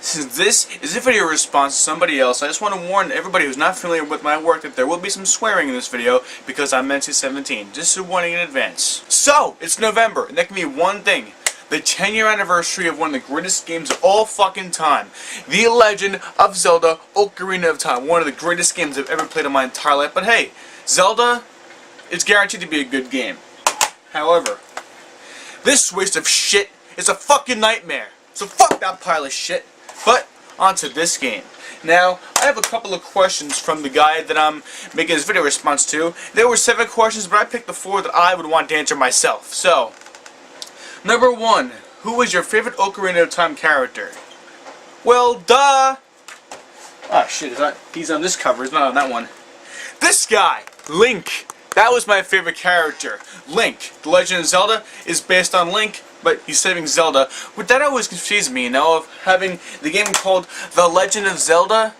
Since this is a video response to somebody else, I just want to warn everybody who's not familiar with my work that there will be some swearing in this video because I'm NC-17. Just a warning in advance. So, it's November, and that can be one thing. The 10-year anniversary of one of the greatest games of all fucking time. The Legend of Zelda Ocarina of Time. One of the greatest games I've ever played in my entire life. But hey, Zelda is guaranteed to be a good game. However, this waste of shit is a fucking nightmare. So fuck that pile of shit. But, onto this game. Now, I have a couple of questions from the guy that I'm making this video response to. There were 7 questions, but I picked the 4 that I would want to answer myself. So, number 1. Who was your favorite Ocarina of Time character? Well, duh! Ah, shit, he's on this cover, he's not on that one. This guy, Link. That was my favorite character. Link. The Legend of Zelda is based on Link, but he's saving Zelda. But that always confused me, of having the game called The Legend of Zelda.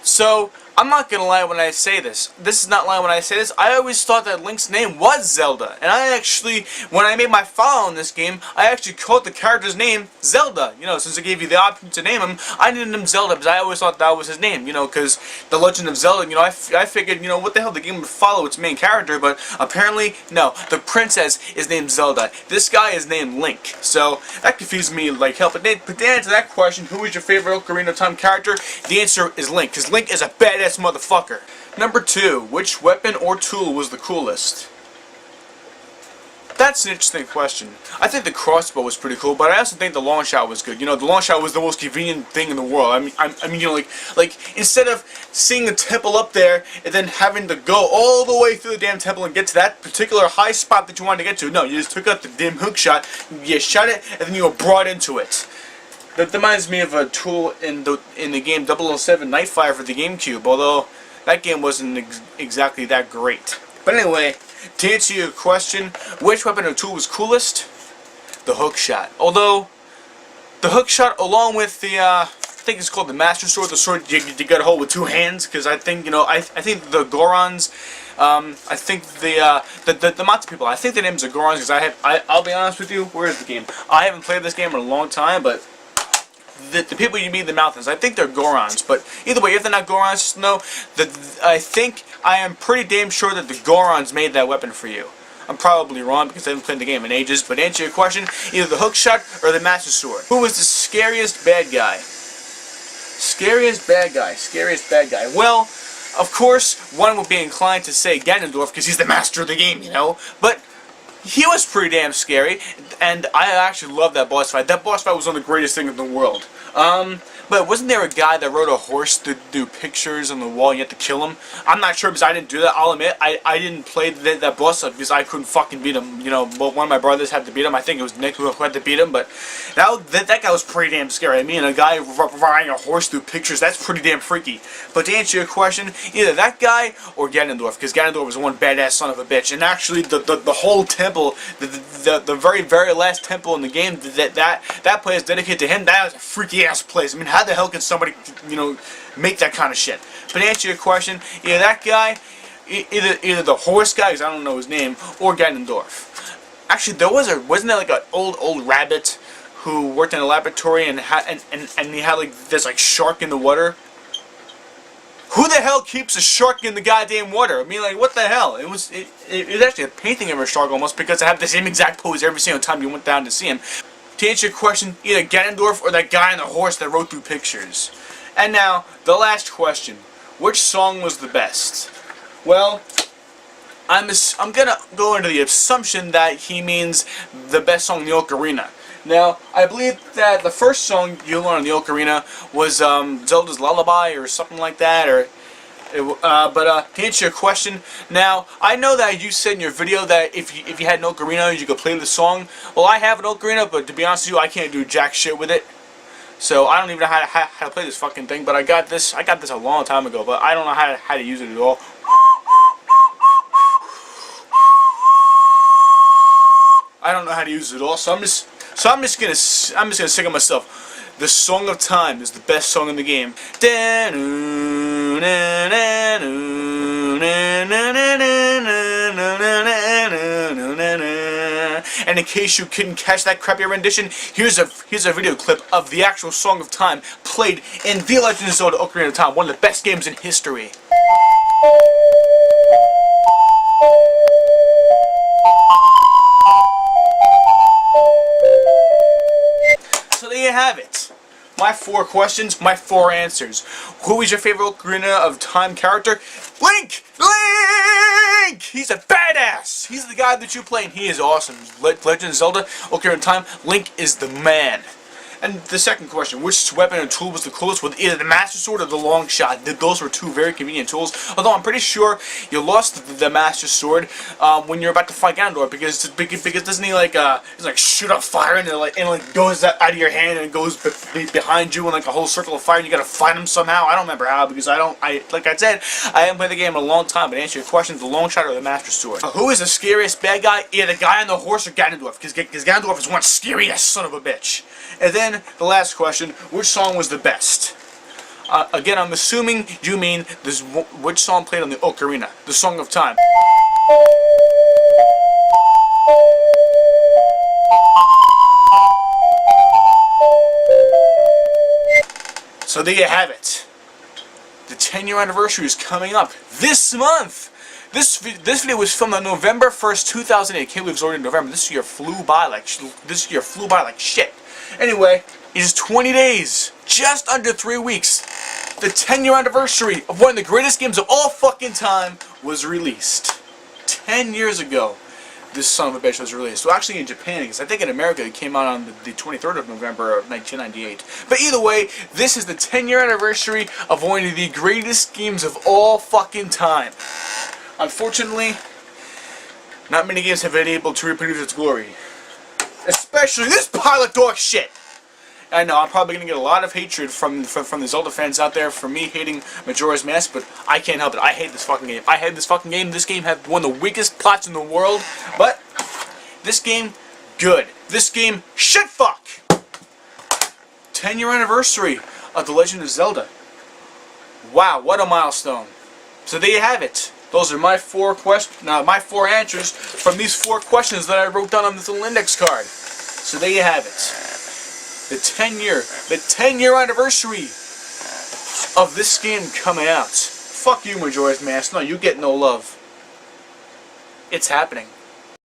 So, I'm not gonna lie when I say this. This is not lying when I say this. I always thought that Link's name was Zelda. And I actually, when I made my file in this game, I actually called the character's name Zelda. Since I gave you the option to name him, I named him Zelda because I always thought that was his name. Because The Legend of Zelda, I figured, what the hell, the game would follow its main character. But apparently, no. The princess is named Zelda. This guy is named Link. So, that confused me like hell. But to answer that question, who is your favorite Ocarina of Time character? The answer is Link. Because Link is a badass motherfucker. Number 2. Which weapon or tool was the coolest? That's an interesting question. I think the crossbow was pretty cool, but I also think the long shot was good. The long shot was the most convenient thing in the world. I mean, like instead of seeing the temple up there and then having to go all the way through the damn temple and get to that particular high spot that you wanted to get to, no, you just took out the damn hook shot, you shot it, and then you were brought into it. That reminds me of a tool in the game 007 Nightfire for the GameCube, although that game wasn't exactly that great. But anyway, to answer your question, which weapon or tool was coolest? The hook shot. Although, the hook shot along with the, I think it's called the Master Sword, the sword you gotta hold with 2 hands, because I think, I think the Gorons, I think the Matsu people, I think the names are Gorons, because I'll be honest with you, where is the game? I haven't played this game in a long time, but the people you meet in the mountains, I think they're Gorons, but either way, if they're not Gorons, just know that I am pretty damn sure that the Gorons made that weapon for you. I'm probably wrong because I haven't played the game in ages, but to answer your question, either the hook shot or the Master Sword. Who was the scariest bad guy? Scariest bad guy, scariest bad guy. Well, of course, one would be inclined to say Ganondorf because he's the master of the game, but he was pretty damn scary, and I actually love that boss fight. That boss fight was one of the greatest things in the world. But wasn't there a guy that rode a horse to do pictures on the wall and you had to kill him? I'm not sure because I didn't do that. I'll admit, I didn't play that boss fight because I couldn't fucking beat him. But one of my brothers had to beat him. I think it was Nick who had to beat him, but that guy was pretty damn scary. I mean, a guy riding a horse through pictures, that's pretty damn freaky. But to answer your question, either that guy or Ganondorf, because Ganondorf was one badass son of a bitch. And actually, the whole temple, the very, very last temple in the game, that place dedicated to him, that was a freaky ass place. I mean, how the hell can somebody, make that kind of shit? But to answer your question, either that guy, either the horse guy, because I don't know his name, or Ganondorf. Actually, wasn't there like an old rabbit who worked in a laboratory and he had like this like shark in the water? Who the hell keeps a shark in the goddamn water? I mean, like, what the hell? It was actually a painting of a shark almost, because I have the same exact pose every single time you went down to see him. To answer your question, either Ganondorf or that guy on the horse that rode through pictures. And now, the last question. Which song was the best? Well, I'm gonna go into the assumption that he means the best song in the Ocarina. Now, I believe that the first song you learned on the Ocarina was Zelda's Lullaby or something like that, but to answer your question, now, I know that you said in your video that if you had an Ocarina, you could play the song. Well, I have an Ocarina, but to be honest with you, I can't do jack shit with it. So, I don't even know how to play this fucking thing, but I got this a long time ago, but I don't know how to use it at all. I don't know how to use it at all, so I'm just gonna sing it myself. The Song of Time is the best song in the game. And in case you couldn't catch that crappy rendition, here's a video clip of the actual Song of Time played in The Legend of Zelda: Ocarina of Time, one of the best games in history. So there you have it. My 4 questions, my 4 answers. Who is your favorite Ocarina of Time character? Link! Link! He's a badass! He's the guy that you play and he is awesome. Legend of Zelda, Ocarina of Time, Link is the man. And the second question, which weapon and tool was the coolest with either the Master Sword or the Long Shot? Those were 2 very convenient tools. Although I'm pretty sure you lost the Master Sword when you're about to fight Ganondorf, because doesn't he like shoot up fire and it goes out of your hand and it goes behind you in like a whole circle of fire and you gotta fight him somehow. I don't remember how, because like I said, I haven't played the game in a long time. But to answer your question, the Long Shot or the Master Sword. Who is the scariest bad guy? Either the guy on the horse or Ganondorf, because Ganondorf is one scary ass son of a bitch. And then the last question, which song was the best? Again, I'm assuming you mean which song played on the Ocarina, the Song of Time. So there you have it. The 10-year anniversary is coming up this month. This video was filmed on November 1st, 2008. Can't believe it's already November. This year flew by like shit. Anyway, in just 20 days, just under 3 weeks, the 10-year anniversary of one of the greatest games of all fucking time was released. 10 years ago, this son of a bitch was released. Well, actually in Japan, because I think in America it came out on the 23rd of November of 1998. But either way, this is the 10-year anniversary of one of the greatest games of all fucking time. Unfortunately, not many games have been able to reproduce its glory. Especially this pile of dog shit! I know, I'm probably going to get a lot of hatred from the Zelda fans out there for me hating Majora's Mask, but I can't help it. I hate this fucking game. I hate this fucking game. This game had one of the weakest plots in the world, but this game, good. This game, shit fuck! 10-year anniversary of The Legend of Zelda. Wow, what a milestone. So there you have it. Those are my 4 answers from these 4 questions that I wrote down on this little index card. So there you have it. The 10-year anniversary of this game coming out. Fuck you, Majora's Mask. No, you get no love. It's happening.